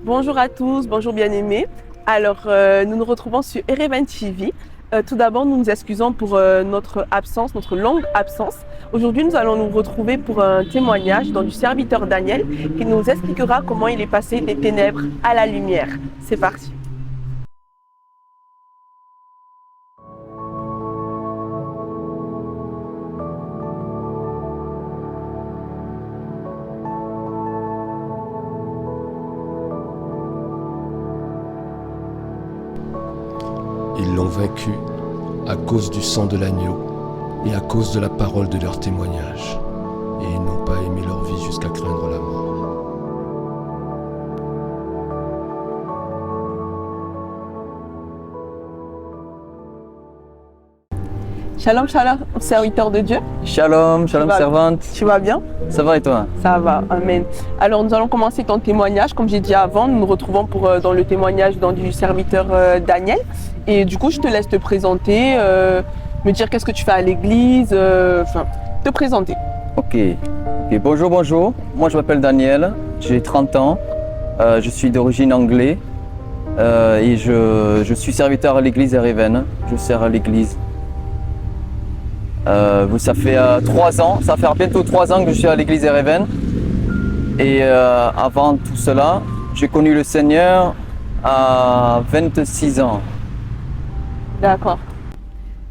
Bonjour à tous, bonjour bien-aimés. Nous nous retrouvons sur Ereven TV. Tout d'abord, nous nous excusons pour notre absence, notre longue absence. Aujourd'hui, nous allons nous retrouver pour un témoignage du serviteur Daniel qui nous expliquera comment il est passé des ténèbres à la lumière. C'est parti. Ils l'ont vaincu à cause du sang de l'agneau et à cause de la parole de leur témoignage. Et ils n'ont pas aimé leur vie jusqu'à craindre la mort. Shalom, shalom, serviteur de Dieu. Shalom, shalom servante. Tu vas bien? Ça va et toi? Ça va, amen. Alors, nous allons commencer ton témoignage. Comme j'ai dit avant, nous nous retrouvons dans le témoignage du serviteur Daniel. Et du coup, je te laisse te présenter, me dire qu'est-ce que tu fais à l'église, te présenter. Ok. Bonjour. Moi, je m'appelle Daniel, j'ai 30 ans. Je suis d'origine anglaise et je suis serviteur à l'église Ereven. Je sers à l'église. Ça fait 3 ans, ça va faire bientôt 3 ans que je suis à l'église Ereven. Et avant tout cela, j'ai connu le Seigneur à 26 ans.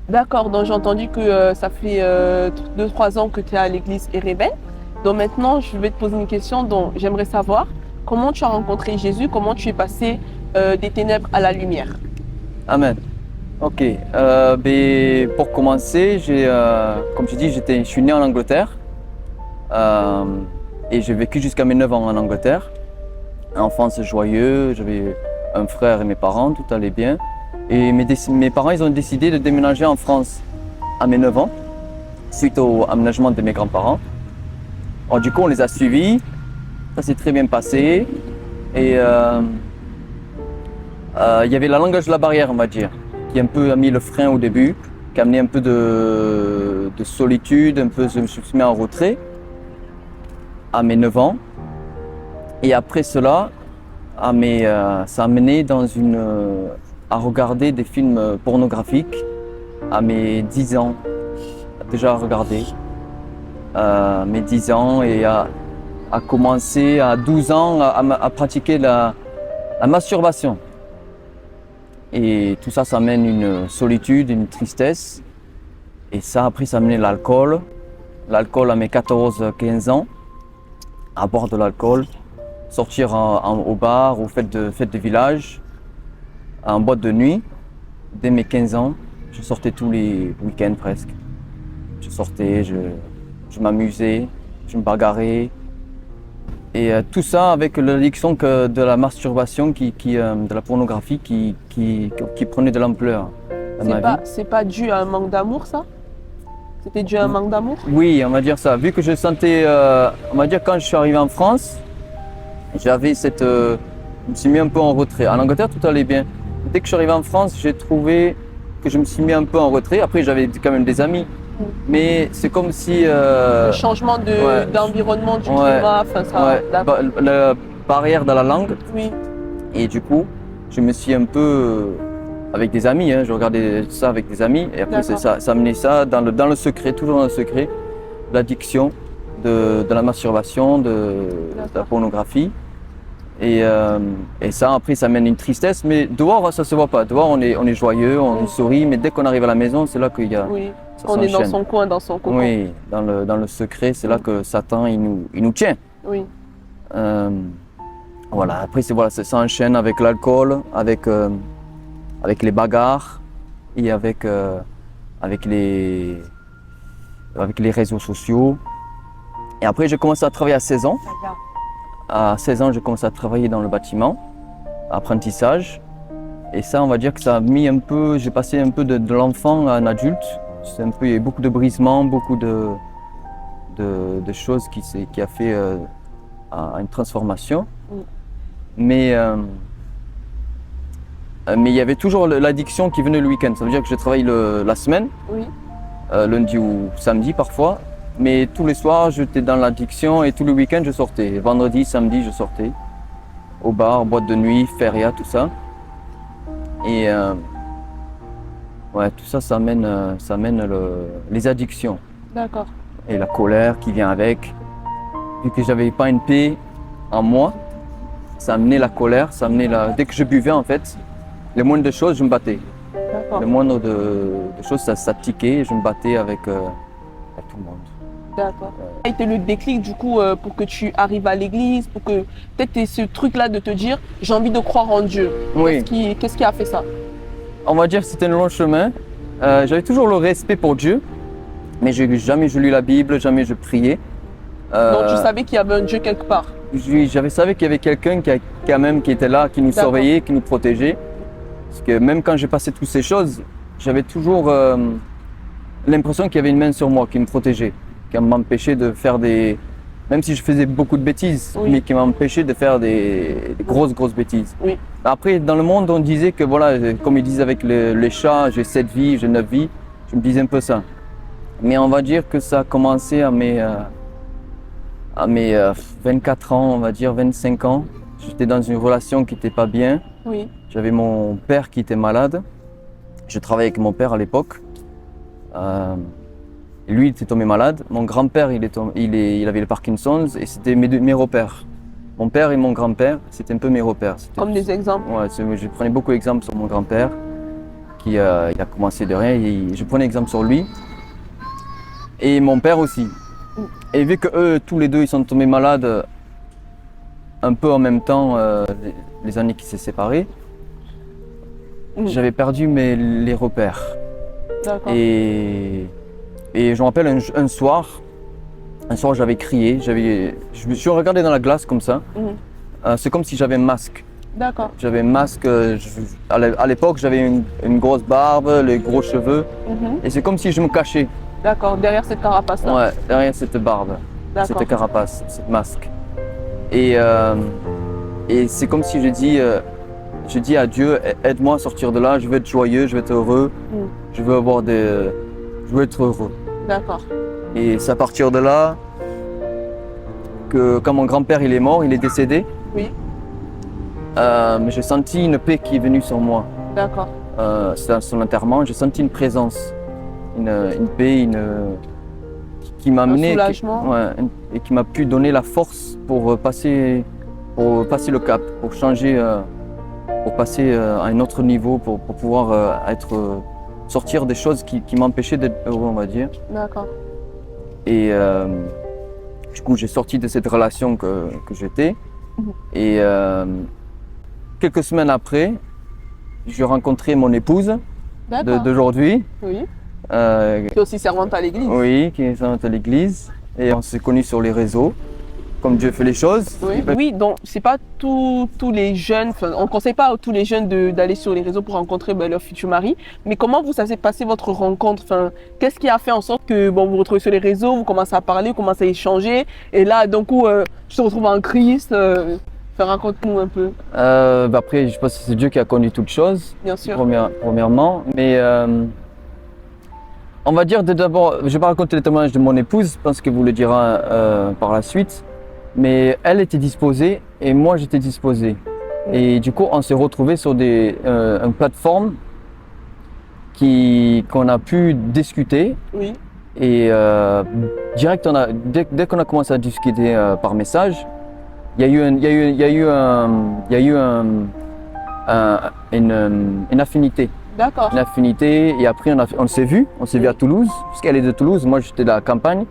D'accord, donc j'ai entendu que ça fait 2-3 ans que tu es à l'église Ereven. Donc maintenant, je vais te poser une question dont j'aimerais savoir comment tu as rencontré Jésus, comment tu es passé des ténèbres à la lumière. Amen. Ok, pour commencer, comme je dis, je suis né en Angleterre et j'ai vécu jusqu'à mes 9 ans en Angleterre. Enfance joyeuse, j'avais un frère et mes parents, tout allait bien. Et mes parents, ils ont décidé de déménager en France à mes 9 ans, suite au aménagement de mes grands-parents. Alors, du coup, on les a suivis, ça s'est très bien passé. Et il y avait la langage de la barrière, on va dire, qui un peu a mis le frein au début, qui a amené un peu de solitude, je me suis mis en retrait à mes 9 ans. Et après cela, ça a mené à regarder des films pornographiques à mes 10 ans, déjà regardé mes 10 ans et à commencer à 12 ans à pratiquer la masturbation. Et tout ça, ça amène une solitude, une tristesse. Et ça, après, ça a amené l'alcool. L'alcool à mes 14-15 ans, à boire de l'alcool, sortir au bar, aux fêtes de village, en boîte de nuit. Dès mes 15 ans, je sortais tous les week-ends presque. Je sortais, je m'amusais, je me bagarrais. Et tout ça avec l'addiction de la masturbation, de la pornographie qui prenait de l'ampleur dans ma vie. C'est pas dû à un manque d'amour, ça? C'était dû à un manque d'amour? Oui, on va dire ça. Vu que je sentais, on va dire quand je suis arrivé en France, je me suis mis un peu en retrait. En Angleterre, tout allait bien. Dès que je suis arrivé en France, j'ai trouvé que je me suis mis un peu en retrait. Après, j'avais quand même des amis. Mais c'est comme si… le changement d'environnement, du climat, la barrière dans la langue. Oui. Et du coup, je me suis un peu… avec des amis, je regardais ça avec des amis. Et après, ça amenait ça dans le secret, toujours dans le secret, l'addiction de la masturbation, de la pornographie. Et ça, après, ça amène une tristesse. Mais dehors, ça ne se voit pas. Dehors, on est joyeux, on sourit. Mais dès qu'on arrive à la maison, c'est là qu'il y a… Oui. On est dans son coin, dans son cocon. Oui, dans le secret, c'est là que Satan, il nous tient. Oui. Voilà, après, ça enchaîne avec l'alcool, avec les bagarres et avec les réseaux sociaux. Et après, j'ai commencé à travailler à 16 ans. À 16 ans, j'ai commencé à travailler dans le bâtiment, apprentissage. Et ça, on va dire que ça a mis un peu, j'ai passé un peu de l'enfant à un adulte. Il y a eu beaucoup de brisements, beaucoup de choses qui a fait une transformation. Mais il y avait toujours l'addiction qui venait le week-end. Ça veut dire que je travaillais la semaine, lundi ou samedi parfois. Mais tous les soirs, j'étais dans l'addiction et tous les week-ends, je sortais. Vendredi, samedi, je sortais. au bar, boîte de nuit, feria, tout ça. Et ouais, tout ça, ça amène les addictions D'accord. et la colère qui vient avec. Vu que j'avais pas une paix en moi, ça amenait la colère, ça amenait Dès que je buvais en fait, le moindre de choses, je me battais. D'accord. Le moindre de choses, ça tiquait et je me battais avec tout le monde. D'accord. Ça a été le déclic du coup pour que tu arrives à l'église, pour que peut-être aies ce truc-là de te dire j'ai envie de croire en Dieu. Oui. Qu'est-ce qui a fait ça? On va dire que c'était un long chemin. J'avais toujours le respect pour Dieu, mais jamais je lis la Bible, jamais je priais. Donc tu savais qu'il y avait un Dieu quelque part. J'avais savais qu'il y avait quelqu'un qui était là, qui nous D'accord. surveillait, qui nous protégeait. Parce que même quand j'ai passé toutes ces choses, j'avais toujours l'impression qu'il y avait une main sur moi qui me protégeait, qui m'empêchait de faire des... Même si je faisais beaucoup de bêtises, Oui. mais qui m'empêchait de faire des grosses bêtises. Oui. Après, dans le monde, on disait que voilà, comme ils disent avec les chats, j'ai 7 vies, j'ai 9 vies, je me disais un peu ça. Mais on va dire que ça a commencé à mes 24 ans, on va dire 25 ans. J'étais dans une relation qui n'était pas bien. Oui. J'avais mon père qui était malade. Je travaillais avec mon père à l'époque. Lui, il était tombé malade. Mon grand-père, il avait le Parkinson's et c'était mes repères. Mon père et mon grand-père, c'était un peu mes repères. Comme des exemples. Ouais, je prenais beaucoup d'exemples sur mon grand-père, qui il a commencé de rien. Et je prenais exemple sur lui. Et mon père aussi. Et vu que eux, tous les deux, ils sont tombés malades un peu en même temps, les années qui s'est séparés, j'avais perdu les repères. D'accord. Et je me rappelle un soir, j'avais crié, je me suis regardé dans la glace comme ça. C'est comme si j'avais un masque. D'accord. J'avais un masque, à l'époque j'avais une grosse barbe, les gros cheveux, et c'est comme si je me cachais. D'accord, derrière cette carapace-là. Ouais, derrière cette barbe, D'accord. cette carapace, ce masque. Et c'est comme si je dis à Dieu, aide-moi à sortir de là, je veux être joyeux, je veux être heureux, je veux être heureux. D'accord. Et c'est à partir de là que quand mon grand-père il est mort, il est décédé, Oui. j'ai senti une paix qui est venue sur moi. D'accord. C'est à son enterrement, j'ai senti une présence, une paix, qui m'a amené, soulagement. et qui m'a pu donner la force pour passer le cap, pour changer, pour passer à un autre niveau, pour pouvoir sortir des choses qui m'empêchaient d'être heureux, on va dire. D'accord. Et du coup, j'ai sorti de cette relation que j'étais. Et quelques semaines après, j'ai rencontré mon épouse D'accord. d'aujourd'hui. Oui. Qui Tu es aussi servante à l'église. Oui, qui est servante à l'église. Et on s'est connus sur les réseaux, comme Dieu fait les choses. Oui, oui, donc c'est pas tous les jeunes, on ne conseille pas à tous les jeunes d'aller sur les réseaux pour rencontrer leur futur mari. Mais comment ça s'est passé votre rencontre? Qu'est-ce qui a fait en sorte que vous vous retrouvez sur les réseaux, vous commencez à parler, vous commencez à échanger, et là d'un coup, tu te retrouves en Christ. Raconte-nous un peu. Après, je pense que c'est Dieu qui a conduit toutes choses. Bien sûr. Premièrement, mais on va dire d'abord, je ne vais pas raconter les témoignages de mon épouse, je pense qu'elle vous le dira par la suite. Mais elle était disposée et moi j'étais disposé. Et du coup, on s'est retrouvés sur une plateforme qu'on a pu discuter. Oui. Et direct, dès qu'on a commencé à discuter par message, il y a eu une affinité. D'accord. Une affinité. Et après, on s'est vu à Toulouse, parce qu'elle est de Toulouse, moi j'étais de la campagne,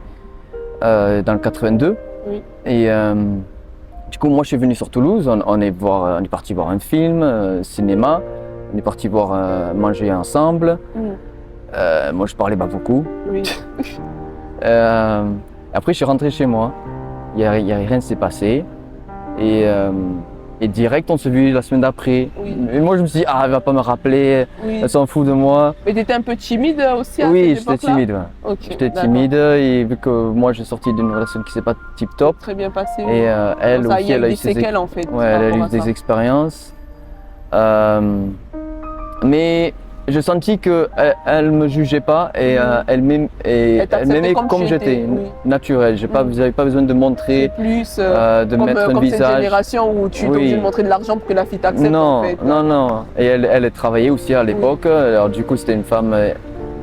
dans le 82. Oui. Et du coup, moi je suis venu sur Toulouse, on est parti voir un film, cinéma, on est parti manger ensemble. Moi je parlais pas beaucoup. Oui. Après je suis rentré chez moi, rien ne s'est passé. Et direct on s'est vu la semaine d'après. Oui. Et moi je me suis dit, elle va pas me rappeler, Oui. elle s'en fout de moi. Mais tu étais un peu timide aussi à Oui, cette j'étais époque-là? timide. Ouais. Ok, J'étais d'accord. timide et vu que moi j'ai sorti d'une relation qui s'est pas tip top. Très bien passé. Et elle Ça, il aussi, y a elle a eu eu des séquelles en fait. Ouais, elle a eu des expériences. Mais j'ai senti qu'elle ne me jugeait pas et elle t'acceptait m'aimait comme comme tu j'étais, étais, oui. naturel. J'avais pas besoin de montrer, Plus de comme, mettre un comme cette visage. génération où tu es Oui. obligé de montrer de l'argent pour que la fille t'accepte. Non, en fait. non. Et elle travaillait aussi à l'époque. Alors du coup, c'était une femme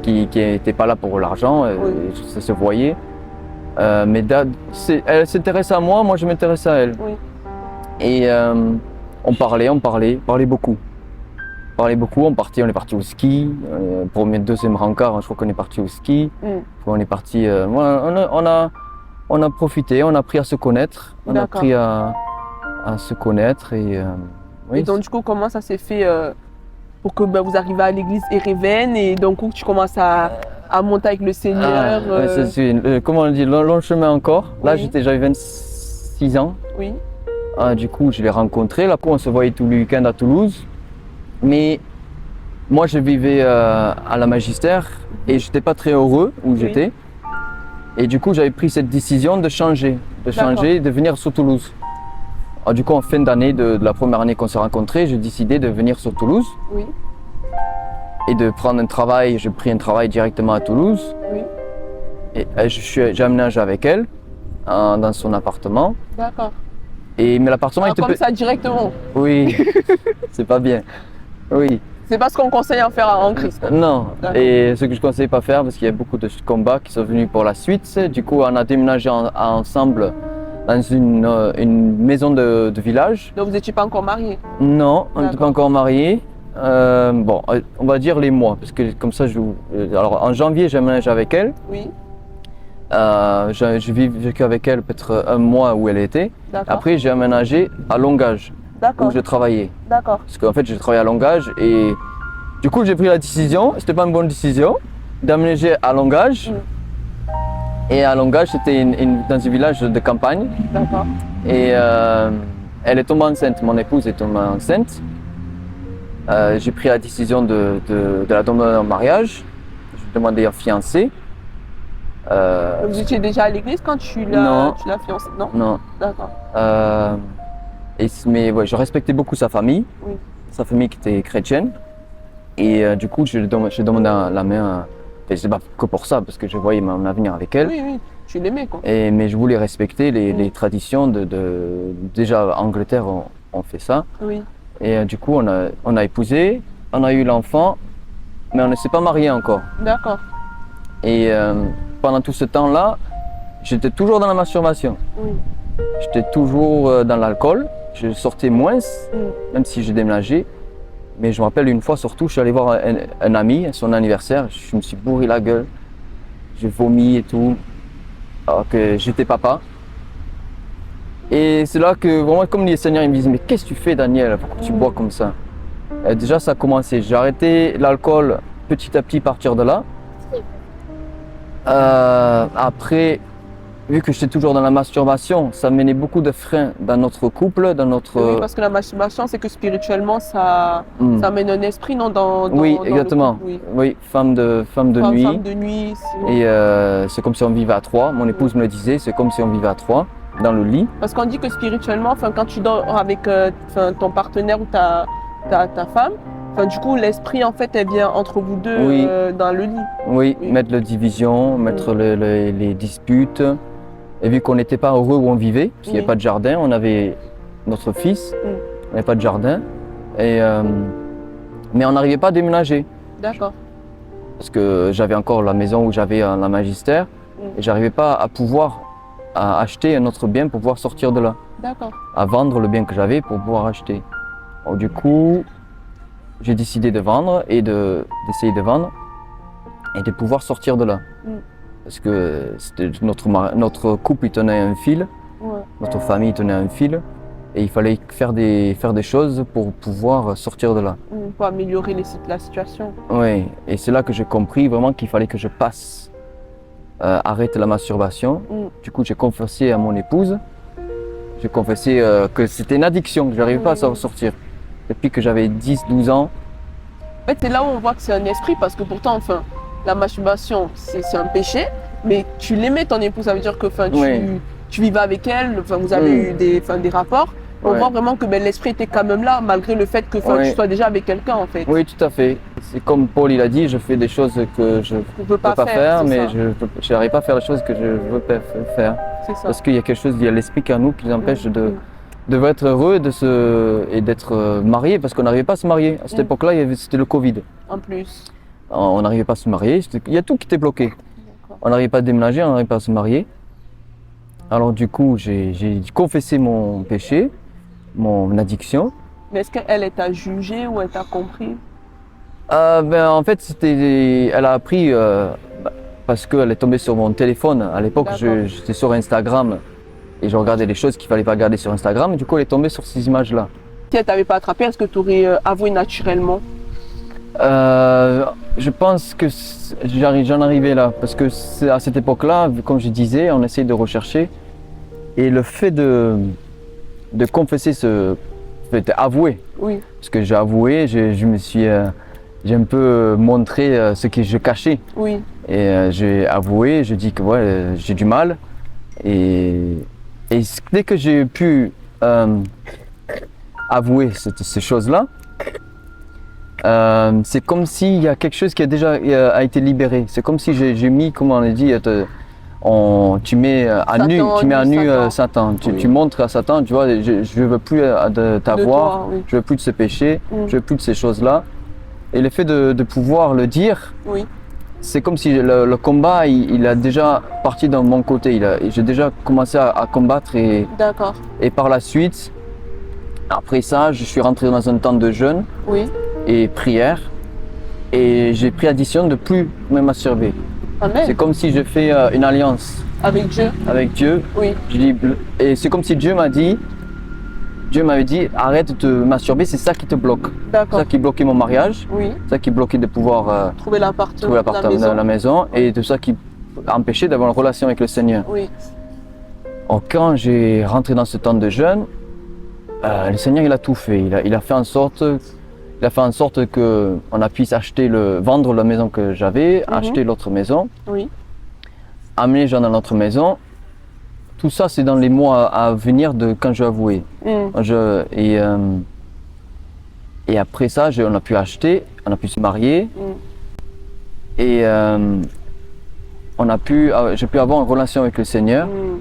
qui n'était pas là pour l'argent, Oui. ça se voyait. Mais elle s'intéressait à moi, moi je m'intéressais à elle. Oui. Et on parlait beaucoup. On est parti au ski. Pour mes deuxième rencard, je crois qu'on est parti au ski. Mm. Puis on est parti. On a profité, on a appris à se connaître. On a D'accord. appris à se connaître et oui. Et donc, du coup, comment ça s'est fait pour que vous arriviez à l'église Ereven et donc tu commences à monter avec le Seigneur ouais, c'est comment on dit, long chemin encore. Là, Oui. j'avais 26 ans. Oui, Du coup, je l'ai rencontré. Là, on se voyait tous les week-ends à Toulouse. Mais moi, je vivais à la Magistère et j'étais pas très heureux où Oui. j'étais. Et du coup, j'avais pris cette décision de changer, de venir sur Toulouse. Alors, du coup, en fin d'année, de la première année qu'on s'est rencontrés, j'ai décidé de venir sur Toulouse oui, et de prendre un travail. J'ai pris un travail directement à Toulouse. oui. Et j'ai aménagé avec elle dans son appartement. D'accord. Mais l'appartement Alors, était comme ça, directement. Oui, c'est pas bien. Oui, C'est pas ce qu'on conseille à faire en Christ. non. D'accord. Et ce que je ne conseille pas faire parce qu'il y a beaucoup de combats qui sont venus pour la suite. Du coup, on a déménagé ensemble dans une maison de village. Donc, vous n'étiez pas encore mariés. Non, on n'était D'accord. pas encore mariés. Bon, on va dire les mois parce que comme ça, alors en janvier, j'ai aménagé avec elle. Oui, J'ai vécu avec elle peut-être un mois où elle était. d'accord. Après, j'ai aménagé à Longage où D'accord, je travaillais. d'accord. Parce qu'en fait, j'ai travaillé à Longage et du coup, j'ai pris la décision, c'était pas une bonne décision, d'aménager à Longage. Et à Longage, c'était dans un village de campagne. D'accord. Et elle est tombée enceinte, mon épouse est tombée enceinte. J'ai pris la décision de la demander en mariage. J'ai demandé un fiancé. Donc, vous étiez déjà à l'église quand tu Non. l'as fiancé? Non. Non. D'accord. Mais ouais, je respectais beaucoup sa famille, Oui. sa famille qui était chrétienne. Et du coup, j'ai demandé la main. Et c'est pas que pour ça, parce que je voyais mon avenir avec elle. Oui, oui. Tu l'aimais, quoi. Mais je voulais respecter les traditions déjà en Angleterre, on fait ça. Oui. Et du coup, on a épousé, on a eu l'enfant, mais on ne s'est pas marié encore. D'accord. Et pendant tout ce temps-là, j'étais toujours dans la masturbation. Oui. J'étais toujours dans l'alcool. Je sortais moins, même si j'ai déménagé. Mais je me rappelle une fois surtout, je suis allé voir un ami à son anniversaire. Je me suis bourré la gueule. J'ai vomi et tout. Alors que j'étais papa. Et c'est là que vraiment, comme les seigneurs, ils me disent, mais qu'est-ce que tu fais, Daniel? Pourquoi tu bois comme ça? Et déjà, ça a commencé. J'ai arrêté l'alcool petit à petit à partir de là. Après, vu que j'étais toujours dans la masturbation, ça menait beaucoup de freins dans notre couple, dans notre... Oui, parce que la masturbation, c'est que spirituellement, ça mène un esprit, non? Oui, dans exactement. le couple, oui. Oui, femme de nuit. Femme de nuit. Et c'est comme si on vivait à trois. Mon épouse me le disait, c'est comme si on vivait à trois dans le lit. Parce qu'on dit que spirituellement, quand tu dors avec ton partenaire ou ta femme, du coup, l'esprit, en fait, elle vient entre vous deux Oui. dans le lit. Oui, Oui. mettre la division, mettre les disputes. Et vu qu'on n'était pas heureux où on vivait, parce qu'il n'y avait pas de jardin, on avait notre fils, on n'avait pas de jardin. Et, mais on n'arrivait pas à déménager. D'accord. Parce que j'avais encore la maison où j'avais la magistère. Et j'arrivais pas à pouvoir acheter un autre bien pour pouvoir sortir de là. D'accord. À vendre le bien que j'avais pour pouvoir acheter. Alors, du coup, j'ai décidé de vendre et d'essayer de vendre et de pouvoir sortir de là. Parce que c'était notre couple il tenait un fil, notre famille tenait un fil et il fallait faire des choses pour pouvoir sortir de là. Pour améliorer la situation. Oui, et c'est là que j'ai compris vraiment qu'il fallait que je passe, arrête la masturbation. Du coup, j'ai confessé à mon épouse, j'ai confessé que c'était une addiction, que je n'arrivais pas à s'en sortir. Depuis que j'avais 10-12 ans. En fait, c'est là où on voit que c'est un esprit, parce que pourtant, la masturbation, c'est un péché, mais tu l'aimais ton épouse, ça veut dire que tu vivais avec elle, vous avez eu des rapports, On Ouais. voit vraiment que l'esprit était quand même là, malgré le fait que Ouais. tu sois déjà avec quelqu'un, en fait. Oui, tout à fait. C'est comme Paul il a dit, je fais des choses que je ne Tu peux peux pas pas faire, c'est mais ça. je n'arrive pas à faire les choses que je veux pas faire. C'est ça. Parce qu'il y a quelque chose, il y a l'esprit qui est en nous qui nous empêche Mm. de être heureux et d'être mariés, parce qu'on n'arrivait pas à se marier. À cette Mm. époque-là, c'était le Covid. En plus. On n'arrivait pas à se marier, il y a tout qui était bloqué. D'accord. On n'arrivait pas à déménager, on n'arrivait pas à se marier. Alors du coup, j'ai confessé mon péché, mon addiction. Mais est-ce qu'elle t'a jugé ou elle t'a compris? En fait, elle a appris parce qu'elle est tombée sur mon téléphone. À l'époque, D'accord. j'étais sur Instagram et je regardais des choses qu'il fallait pas regarder sur Instagram. Et du coup, elle est tombée sur ces images-là. Si elle t'avait pas attrapé, est-ce que tu aurais avoué naturellement? Je pense que j'en arrivais là parce que à cette époque-là, comme je disais, on essayait de rechercher et le fait de confesser avouer. Oui. Parce que j'ai avoué, j'ai un peu montré ce que je cachais. Oui. Et j'ai avoué, je dis que ouais, j'ai du mal. Et dès que j'ai pu avouer ces choses-là, c'est comme s'il y a quelque chose qui a déjà été libéré. C'est comme si j'ai mis, comment on a dit, tu mets à nu, Satan. Oui. Tu montres à Satan, tu vois, je veux plus de t'avoir, oui. je veux plus de ce péché, Mm. je veux plus de ces choses-là. Et le fait de pouvoir le dire, Oui. c'est comme si le combat, il a déjà parti dans mon côté. J'ai déjà commencé à combattre D'accord. et par la suite, après ça, je suis rentré dans un temps de jeûne Oui. et prière et j'ai pris addition de plus me masturber. Amen. C'est comme si je fais une alliance Avec Dieu. avec Dieu. Oui. Et c'est comme si Dieu m'avait dit arrête de te masturber, c'est ça qui te bloque. C'est D'accord. ça qui bloquait mon mariage, Oui. c'est ça qui bloquait de pouvoir Trouver l'appart trouver l'appartement dans la maison et tout ça qui empêchait d'avoir une relation avec le Seigneur. Oui. Alors, quand j'ai rentré dans ce temps de jeûne, le Seigneur il a tout fait. Il a fait en sorte que on a pu vendre la maison que j'avais, acheter l'autre maison, Oui. amener les gens dans notre maison. Tout ça c'est dans les mois à venir de quand j'ai avoué. Mm. Et après ça, on a pu acheter, on a pu se marier Mm. et j'ai pu avoir une relation avec le Seigneur. Mm.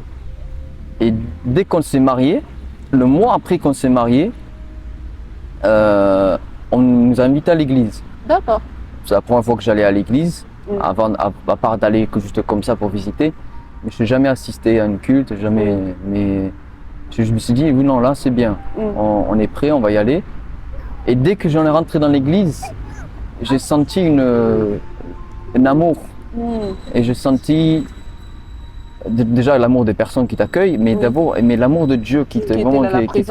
Et dès qu'on s'est marié, le mois après qu'on s'est marié, on nous a invités à l'église. D'accord. C'est la première fois que j'allais à l'église, Mm. à part d'aller juste comme ça pour visiter. Mais je n'ai jamais assisté à une culte, mais je me suis dit, oui, non, là c'est bien, Mm. on est prêt, on va y aller. Et dès que j'en ai rentré dans l'église, j'ai senti un amour. Mm. Et j'ai senti déjà l'amour des personnes qui t'accueillent, mais Oui. l'amour de Dieu qui était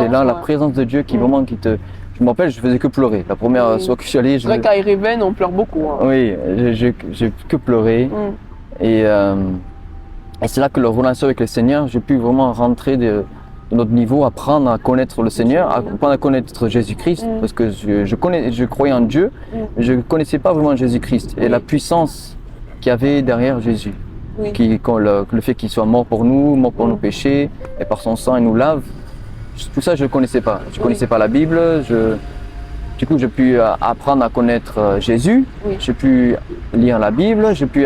là, la présence de Dieu qui Mm. vraiment qui te. Je me rappelle, je faisais que pleurer. La première Oui. fois que je suis allé, C'est vrai qu'à Ereven, on pleure beaucoup. Hein. oui, j'ai que pleuré. Mm. Et c'est là que la relation avec le Seigneur, j'ai pu vraiment rentrer de notre niveau, apprendre à connaître le Seigneur, apprendre à connaître Jésus-Christ, Mm. parce que je croyais en Dieu, Mm. mais je ne connaissais pas vraiment Jésus-Christ et Oui. la puissance qu'il y avait derrière Jésus. Oui. Le fait qu'il soit mort pour nous, mort pour Mm. nos péchés, et par son sang il nous lave. Tout ça je ne connaissais pas. Je ne Oui. connaissais pas la Bible. Du coup j'ai pu apprendre à connaître Jésus. Oui. J'ai pu lire la Bible. J'ai pu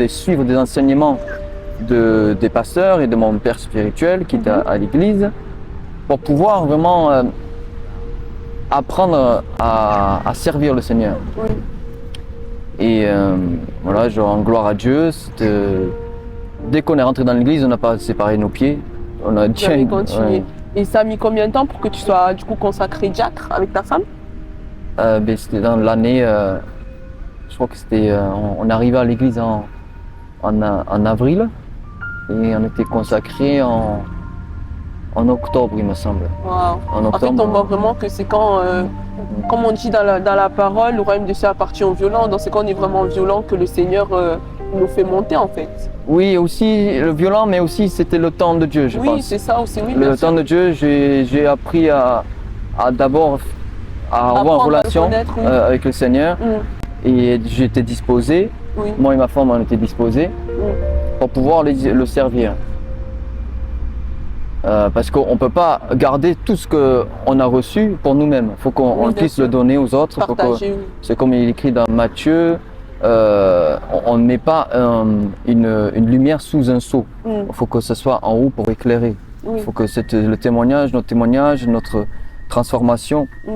suivre des enseignements des pasteurs et de mon père spirituel qui était à l'église pour pouvoir vraiment apprendre à servir le Seigneur. Oui. Et voilà, je rends gloire à Dieu. Dès qu'on est rentré dans l'église, on n'a pas séparé nos pieds. On a Tu avais continué. ouais. Et ça a mis combien de temps pour que tu sois du coup consacré diacre avec ta femme? C'était dans l'année, je crois que c'était, on est arrivé à l'église en avril et on était consacré en octobre, il me semble. Wow. En En fait, octobre. on voit vraiment que c'est quand, comme on dit dans la parole, le royaume de Dieu appartient aux violents. Dans ce cas, on est vraiment violent que le Seigneur nous fait monter en fait. Oui, aussi le violent, mais aussi c'était le temps de Dieu, je Oui, pense. c'est ça aussi. Oui, Le bien temps sûr. de Dieu, j'ai appris à d'abord à avoir une Apprendre à le relation connaître, oui. avec le Seigneur Mm. et j'étais disposé, Oui. moi et ma femme on était disposés pour pouvoir le servir. Parce qu'on ne peut pas garder tout ce qu'on a reçu pour nous-mêmes. Il faut qu'on Oui, bien puisse sûr. le donner aux autres. Partager. C'est comme il écrit dans Matthieu, on ne met pas une lumière sous un seau. Mm. Il faut que ce soit en haut pour éclairer. Oui. Il faut que le témoignage, notre transformation Mm.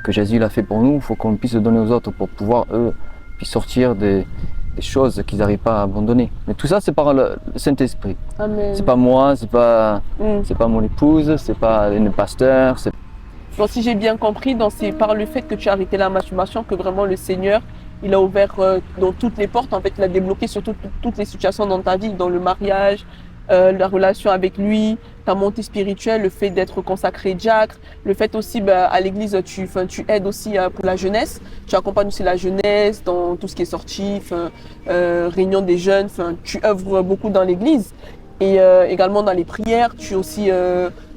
que Jésus l'a fait pour nous, il faut qu'on puisse le donner aux autres pour pouvoir, eux, puis sortir des choses qu'ils n'arrivent pas à abandonner. Mais tout ça, c'est par le Saint-Esprit. Amen. C'est pas moi, c'est pas Mm. mon épouse, c'est pas une pasteur. Donc, si j'ai bien compris, c'est par le fait que tu as arrêté la masturbation que vraiment le Seigneur, il a ouvert dans toutes les portes. En fait, il a débloqué sur toutes les situations dans ta vie, dans le mariage, la relation avec lui, ta montée spirituelle, le fait d'être consacré diacre, le fait aussi à l'église, tu aides aussi pour la jeunesse. Tu accompagnes aussi la jeunesse dans tout ce qui est sorti, réunion des jeunes. Tu œuvres beaucoup dans l'église et également dans les prières. Tu es aussi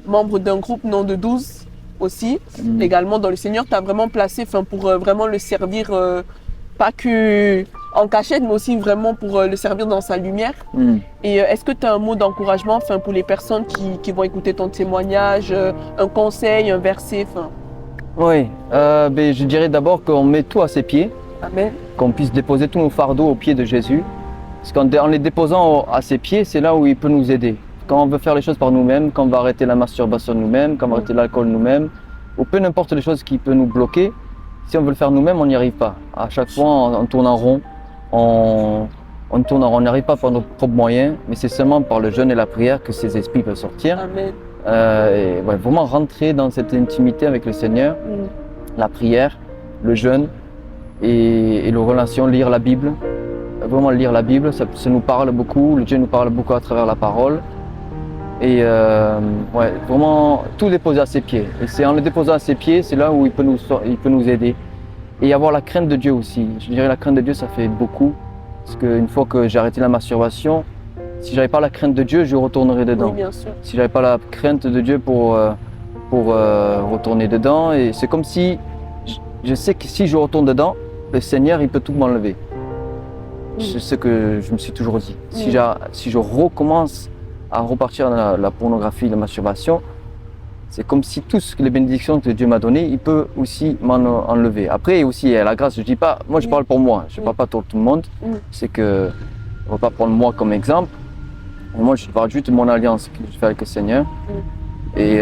membre d'un groupe non de 12 aussi. Également dans le Seigneur, tu as vraiment placé pour vraiment le servir, pas que en cachette, mais aussi vraiment pour le servir dans sa lumière. Et est-ce que tu as un mot d'encouragement pour les personnes qui vont écouter ton témoignage, un conseil, un verset Oui, je dirais d'abord qu'on met tout à ses pieds, Amen. qu'on puisse déposer tous nos fardeaux aux pieds de Jésus. Parce qu'en les déposant à ses pieds, c'est là où il peut nous aider. Quand on veut faire les choses par nous-mêmes, quand on va arrêter la masturbation nous-mêmes, quand on va arrêter l'alcool nous-mêmes, ou peu n'importe les choses qui peuvent nous bloquer, si on veut le faire nous-mêmes, on n'y arrive pas. À chaque fois, on tourne en rond, on n'arrive pas par nos propres moyens, mais c'est seulement par le jeûne et la prière que ces esprits peuvent sortir. Amen. Vraiment rentrer dans cette intimité avec le Seigneur, la prière, le jeûne et les relations, lire la Bible. Vraiment lire la Bible, ça nous parle beaucoup, le Dieu nous parle beaucoup à travers la parole. Et vraiment tout déposer à ses pieds. Et c'est en le déposant à ses pieds, c'est là où il peut nous aider. Et avoir la crainte de Dieu aussi. Je dirais la crainte de Dieu, ça fait beaucoup. Parce qu'une fois que j'ai arrêté la masturbation, si j'avais pas la crainte de Dieu, je retournerais dedans. Oui, bien sûr. Si j'avais pas la crainte de Dieu pour retourner dedans, et c'est comme si je sais que si je retourne dedans, le Seigneur il peut tout m'enlever. C'est ce que je me suis toujours dit. Si je recommence à repartir dans la pornographie, la masturbation, c'est comme si toutes les bénédictions que Dieu m'a données, il peut aussi m'en enlever. Après aussi, il y a la grâce, je dis pas, moi je parle pour moi, je ne parle pas pour tout le monde. C'est que, on ne va pas prendre moi comme exemple. Moi je parle juste de mon alliance que je fais avec le Seigneur. Et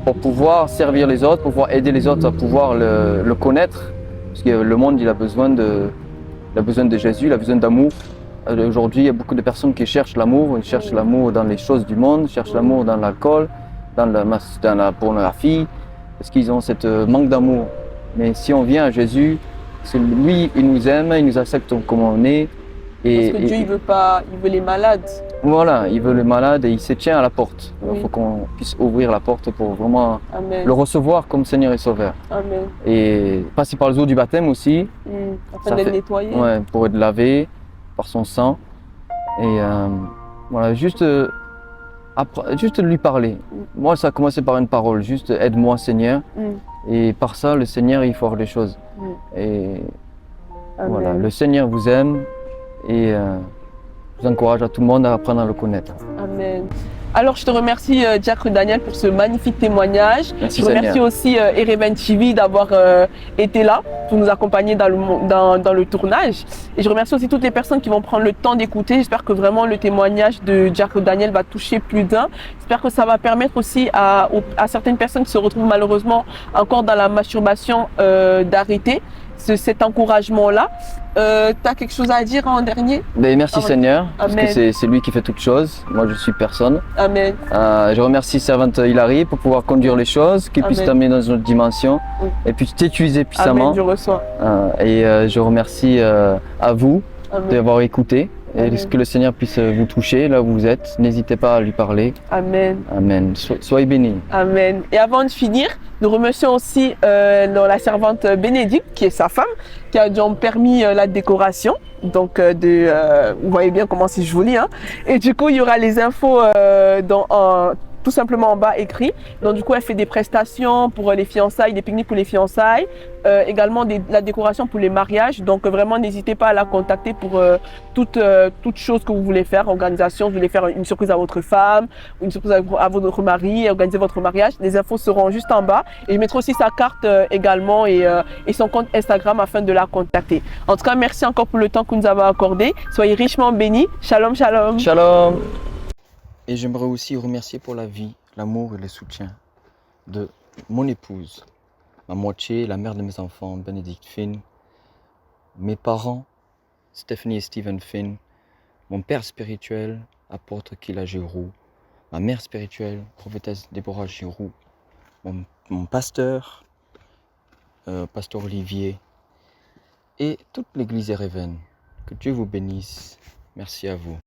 pour pouvoir servir les autres, pour pouvoir aider les autres à pouvoir le connaître. Parce que le monde, il a besoin de Jésus, il a besoin d'amour. Aujourd'hui, il y a beaucoup de personnes qui cherchent l'amour. Ils cherchent l'amour dans les choses du monde, ils cherchent l'amour dans l'alcool, dans la pornographie, parce qu'ils ont cette manque d'amour. Mais si on vient à Jésus, c'est lui, il nous aime, il nous accepte comme on est. Parce que Dieu, il veut les malades. Voilà, il veut les malades et il se tient à la porte. Il faut qu'on puisse ouvrir la porte pour vraiment le recevoir comme Seigneur et Sauveur. Amen. Et passer par les eaux du baptême aussi. Afin d'être nettoyé. Ouais, pour être lavé par son sang. Et voilà, juste lui parler. Moi, ça a commencé par une parole, juste aide-moi Seigneur. Et par ça, le Seigneur, il forge les choses. Et voilà, le Seigneur vous aime et je vous encourage à tout le monde à apprendre à le connaître. Amen. Alors, je te remercie, Diacre Daniel, pour ce magnifique témoignage. Merci, je remercie aussi Ereven TV d'avoir été là pour nous accompagner dans le tournage. Et je remercie aussi toutes les personnes qui vont prendre le temps d'écouter. J'espère que vraiment le témoignage de Diacre Daniel va toucher plus d'un. J'espère que ça va permettre aussi à certaines personnes qui se retrouvent malheureusement encore dans la masturbation d'arrêter cet encouragement-là. Tu as quelque chose à dire en dernier? Merci Seigneur, parce Amen. que c'est lui qui fait toutes choses. Moi, je suis personne. Amen. Je remercie Servante Hilary pour pouvoir conduire les choses, qu'il puisse t'amener dans une autre dimension et puis t'utiliser puissamment. Amen, je reçois. Et je remercie à vous d'avoir écouté. Et que le Seigneur puisse vous toucher là où vous êtes. N'hésitez pas à lui parler. Amen. Amen. Soyez bénis. Amen. Et avant de finir, nous remercions aussi la servante Bénédicte, qui est sa femme, qui a donc permis la décoration. Donc, vous voyez bien comment c'est joli. Hein. Et du coup, il y aura les infos tout simplement en bas écrit. Donc du coup, elle fait des prestations pour les fiançailles, des pique-niques pour les fiançailles, également la décoration pour les mariages. Donc vraiment, n'hésitez pas à la contacter pour toute chose que vous voulez faire, organisation, vous voulez faire une surprise à votre femme, une surprise à votre mari, organiser votre mariage. Les infos seront juste en bas. Et je mettrai aussi sa carte également et son compte Instagram afin de la contacter. En tout cas, merci encore pour le temps que vous nous avez accordé. Soyez richement bénis. Shalom, shalom. Shalom. Et j'aimerais aussi remercier pour la vie, l'amour et le soutien de mon épouse, ma moitié, la mère de mes enfants, Bénédicte Finn, mes parents, Stephanie et Stephen Finn, mon père spirituel, apôtre Kila Giroux, ma mère spirituelle, prophétesse Déborah Giroux, mon pasteur, pasteur Olivier, et toute l'église Ereven. Que Dieu vous bénisse. Merci à vous.